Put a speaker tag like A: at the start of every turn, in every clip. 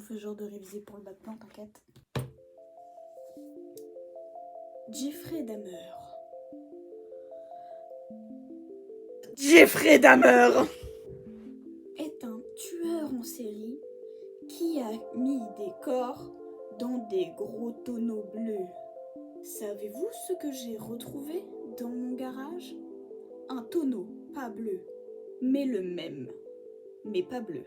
A: fait genre de réviser pour le bac plan, t'inquiète. Jeffrey Dahmer.
B: Jeffrey Dahmer
A: Est un tueur en série qui a mis des corps dans des gros tonneaux bleus. Savez-vous ce que j'ai retrouvé dans mon garage? Un tonneau, pas bleu, mais le même, mais pas bleu.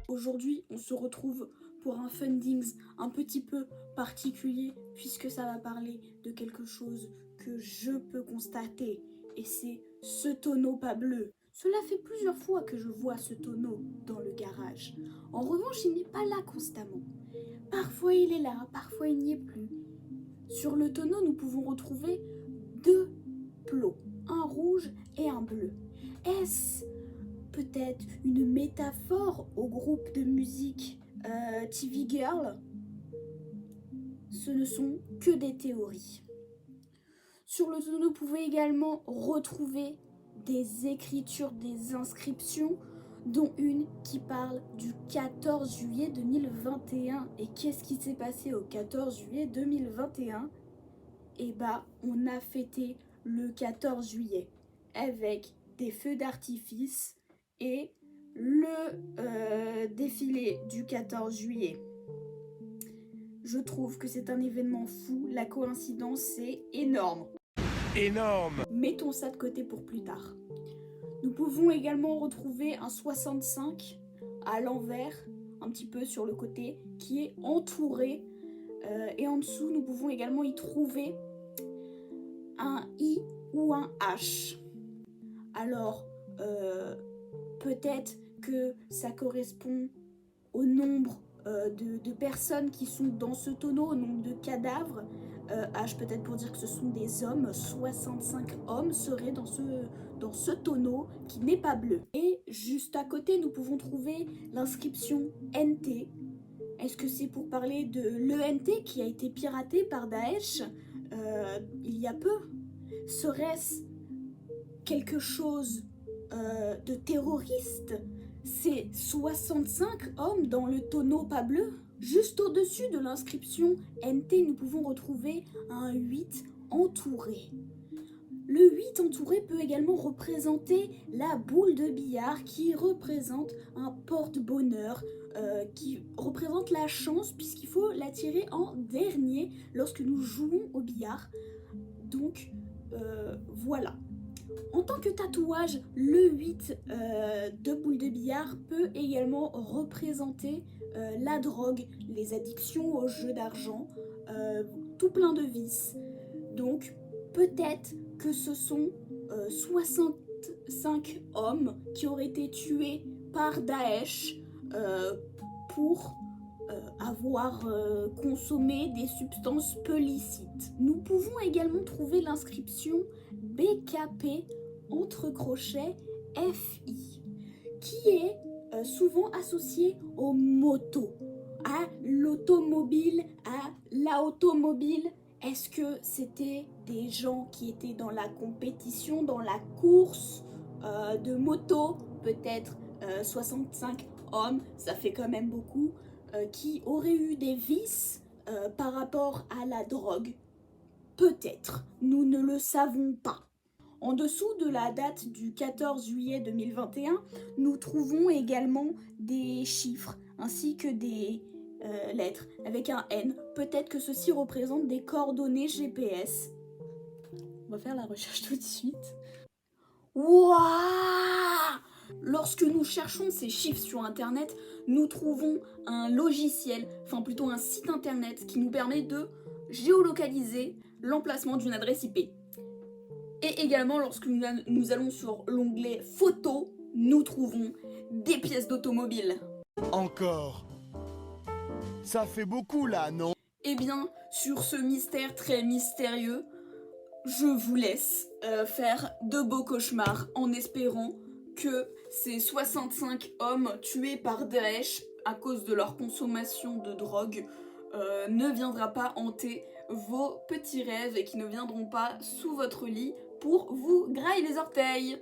A: Aujourd'hui, on se retrouve pour un Fundings un petit peu particulier puisque ça va parler de quelque chose que je peux constater et c'est ce tonneau pas bleu. Cela fait plusieurs fois que je vois ce tonneau dans le garage. En revanche, il n'est pas là constamment. Parfois il est là, parfois il n'y est plus. Sur le tonneau, nous pouvons retrouver deux plots, un rouge et un bleu. Est-ce peut-être une métaphore au groupe de musique TV Girl? Ce ne sont que des théories. Sur le tonneau, vous pouvez également retrouver des écritures, des inscriptions, dont une qui parle du 14 juillet 2021. Et qu'est-ce qui s'est passé au 14 juillet 2021? Eh ben, on a fêté le 14 juillet avec des feux d'artifice et le défilé du 14 juillet. Je trouve que c'est un événement fou, la coïncidence c'est énorme.
B: Énorme.
A: Mettons ça de côté pour plus tard. Nous pouvons également retrouver un 65 à l'envers, un petit peu sur le côté, qui est entouré. Et en dessous, nous pouvons également y trouver un I ou un H. Alors, peut-être que ça correspond au nombre de personnes qui sont dans ce tonneau, au nombre de cadavres. H peut-être pour dire que ce sont des hommes, 65 hommes seraient dans ce tonneau qui n'est pas bleu. Et juste à côté, nous pouvons trouver l'inscription NT. Est-ce que c'est pour parler de l'ENT qui a été piraté par Daesh il y a peu? Serait-ce quelque chose de terroriste? C'est 65 hommes dans le tonneau pas bleu. Juste au-dessus de l'inscription NT, nous pouvons retrouver un 8 entouré. Le 8 entouré peut également représenter la boule de billard qui représente un porte-bonheur, qui représente la chance puisqu'il faut la tirer en dernier lorsque nous jouons au billard. Donc voilà. En tant que tatouage, le 8 de boule de billard peut également représenter la drogue, les addictions aux jeux d'argent, tout plein de vices. Donc peut-être que ce sont 65 hommes qui auraient été tués par Daesh pour avoir consommé des substances peu licites. Nous pouvons également trouver l'inscription BKP entre crochets FI, qui est souvent associée aux motos, à l'automobile, à l'automobile. Est-ce que c'était des gens qui étaient dans la compétition, dans la course de moto? Peut-être 65 hommes, ça fait quand même beaucoup, qui auraient eu des vices par rapport à la drogue. Peut-être, nous ne le savons pas. En dessous de la date du 14 juillet 2021, nous trouvons également des chiffres ainsi que des lettres avec un N. Peut-être que ceci représente des coordonnées GPS. On va faire la recherche tout de suite. Wouah! Lorsque nous cherchons ces chiffres sur internet, nous trouvons un logiciel, enfin plutôt un site internet qui nous permet de géolocaliser l'emplacement d'une adresse IP. Et également, lorsque nous allons sur l'onglet photos, nous trouvons des pièces d'automobile.
B: Encore. Ça fait beaucoup là, non?
A: Eh bien, sur ce mystère très mystérieux, je vous laisse faire de beaux cauchemars en espérant que ces 65 hommes tués par Daesh à cause de leur consommation de drogue, ne viendra pas hanter vos petits rêves et qui ne viendront pas sous votre lit pour vous grailler les orteils.